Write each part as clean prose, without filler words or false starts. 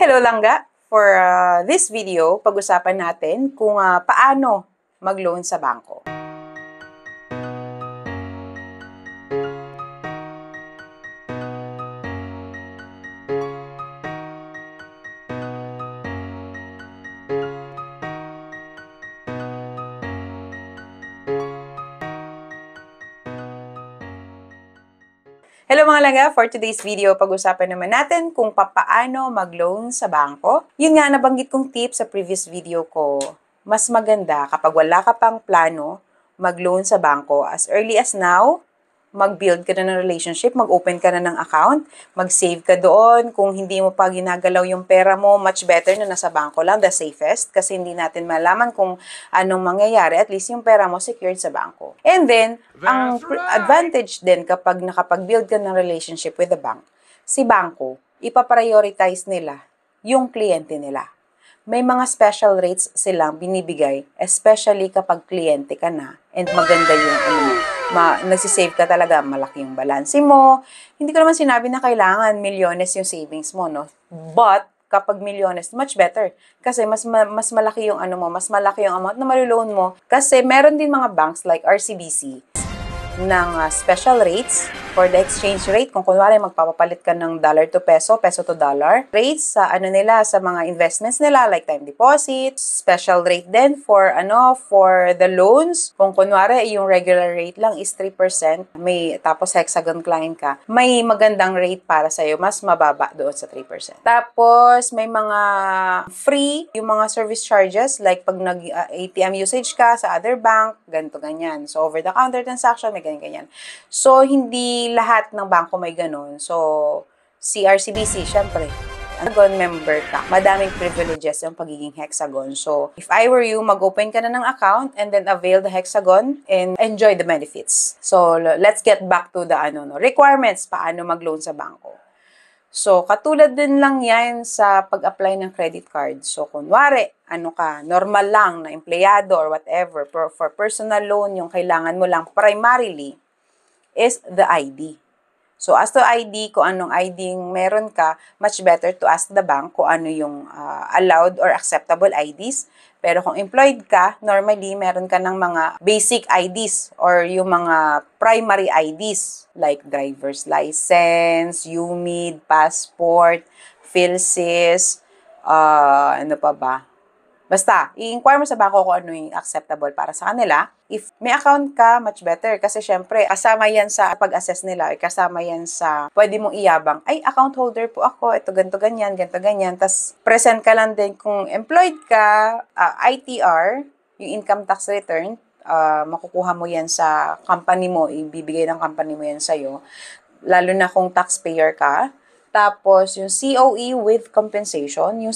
Hello Langga! For this video, pag-usapan natin kung paano mag-loan sa bangko. Hello mga langga! For today's video, pag-usapan naman natin kung paano mag-loan sa bangko. Yun nga, nabanggit kong tip sa previous video ko. Mas maganda kapag wala ka pang plano mag-loan sa bangko. As early as now, mag-build ka na ng relationship, mag-open ka na ng account, mag-save ka doon. Kung hindi mo pa ginagalaw yung pera mo, much better na nasa bangko lang, the safest. Kasi hindi natin malaman kung anong mangyayari. At least yung pera mo secured sa bangko. And then, ang advantage din kapag nakapag-build ka ng relationship with the bank, si bangko, ipaprioritize nila yung kliyente nila. May mga special rates silang binibigay, especially kapag kliyente ka na and maganda yung nagsisave ka talaga, malaki yung balanse mo. Hindi ko naman sinabi na kailangan milyones yung savings mo, no? But, kapag milyones, much better. Kasi mas malaki yung mas malaki yung amount na maluloan mo. Kasi meron din mga banks like RCBC ng special rates for the exchange rate. Kung kunwari magpapapalit ka ng dollar to peso, peso to dollar. Rates sa nila, sa mga investments nila, like time deposits. Special rate din for for the loans. Kung kunwari yung regular rate lang is 3%, tapos hexagon client ka, may magandang rate para sa'yo, mas mababa doon sa 3%. Tapos may mga free, yung mga service charges, like pag nag-ATM usage ka sa other bank, ganito ganyan. So over the counter transaction, may ganyan. So hindi lahat ng bangko may ganun. So, si RCBC, syempre, Hexagon member ka. Madaming privileges yung pagiging Hexagon. So, if I were you, mag-open ka na ng account and then avail the Hexagon and enjoy the benefits. So, let's get back to the requirements, paano mag-loan sa bangko. So, katulad din lang yan sa pag-apply ng credit card. So, kunwari, normal lang na empleyado or whatever, for personal loan, yung kailangan mo lang primarily is the ID. So, as to ID, kung anong ID meron ka, much better to ask the bank kung ano yung allowed or acceptable IDs. Pero kung employed ka, normally, meron ka ng mga basic IDs or yung mga primary IDs like driver's license, UMID, passport, PhilSys, ano pa ba? Basta, i-inquire mo sa bangko kung ano yung acceptable para sa kanila. If may account ka, much better. Kasi syempre, kasama yan sa pag-assess nila. Kasama yan sa pwede mong iyabang, ay, account holder po ako. Ito, ganito, ganyan, ganito, ganyan. Tapos, present ka lang din kung employed ka, ITR, yung income tax return, makukuha mo yan sa company mo. Ibibigay ng company mo yan sa'yo. Lalo na kung taxpayer ka. Tapos, yung COE with compensation. Yung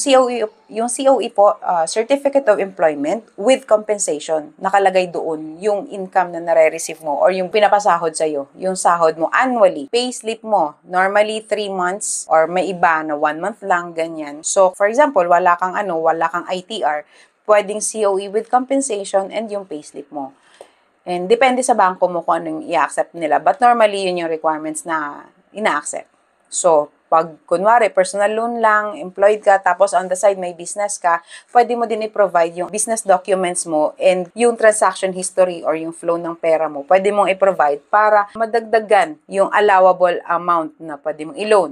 COE po, Certificate of Employment with Compensation. Nakalagay doon yung income na nare-receive mo or yung pinapasahod sa'yo. Yung sahod mo annually. Payslip mo, normally 3 months or may iba na 1 month lang, ganyan. So, for example, wala kang ITR, pwedeng COE with compensation and yung payslip mo. And depende sa bangko mo kung anong i-accept nila. But normally, yun yung requirements na ina-accept. So, pag kunwari, personal loan lang, employed ka, tapos on the side may business ka, pwede mo din i-provide yung business documents mo and yung transaction history or yung flow ng pera mo, pwede mong i-provide para madagdagan yung allowable amount na pwede mong i-loan.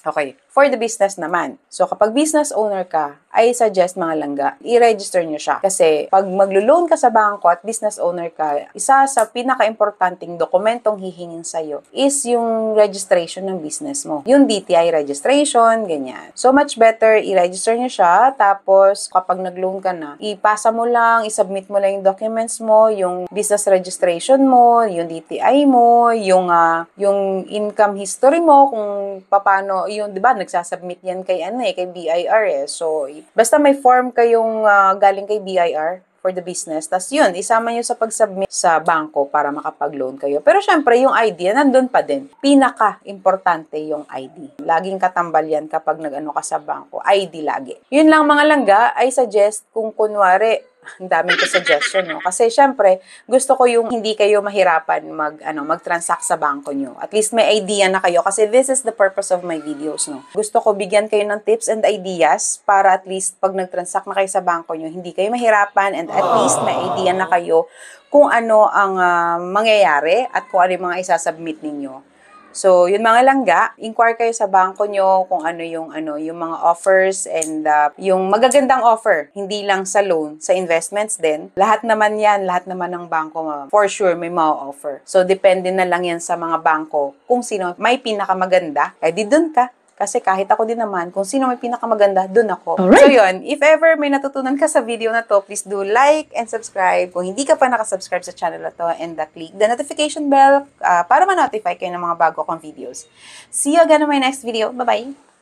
Okay, for the business naman. So, kapag business owner ka, I suggest mga langga, i-register nyo siya. Kasi, pag maglo-loan ka sa bangko at business owner ka, isa sa pinaka-importanting dokumentong hihingin sa'yo is yung registration ng business mo. Yung DTI registration, ganyan. So, much better, i-register nyo siya. Tapos, kapag nag-loan ka na, ipasa mo lang, i-submit mo lang yung documents mo, yung business registration mo, yung DTI mo, yung income history mo, kung paano, yung, di ba, nagsasubmit yan kay BIR eh. So, basta may form kayong galing kay BIR for the business. Tapos yun, isama nyo sa pag-submit sa bangko para makapag-loan kayo. Pero syempre, yung ID, nandun pa din. Pinaka-importante yung ID. Laging katambal yan kapag nag-ano ka sa bangko. ID lagi. Yun lang mga langga, I suggest kung kunwari, ang daming ko suggestion, no? Kasi syempre, gusto ko yung hindi kayo mahirapan mag-transact sa bangko nyo. At least may idea na kayo kasi this is the purpose of my videos, no? Gusto ko bigyan kayo ng tips and ideas para at least pag nag-transact na kayo sa bangko nyo, hindi kayo mahirapan and at least may idea na kayo kung ano ang mangyayari at kung ano yung mga isasubmit ninyo. So, yun mga langga, inquire kayo sa bangko nyo kung yung mga offers and yung magagandang offer. Hindi lang sa loan, sa investments din. Lahat naman yan, lahat naman ng bangko, for sure, may ma-offer. So, depende na lang yan sa mga bangko kung sino may pinakamaganda, di dun ka. Kasi kahit ako din naman, kung sino may pinakamaganda, dun ako. Alright. So yun, if ever may natutunan ka sa video na to, please do like and subscribe. Kung hindi ka pa nakasubscribe sa channel na to, and click the notification bell para ma-notify kayo ng mga bago kong videos. See you again in my next video. Bye-bye!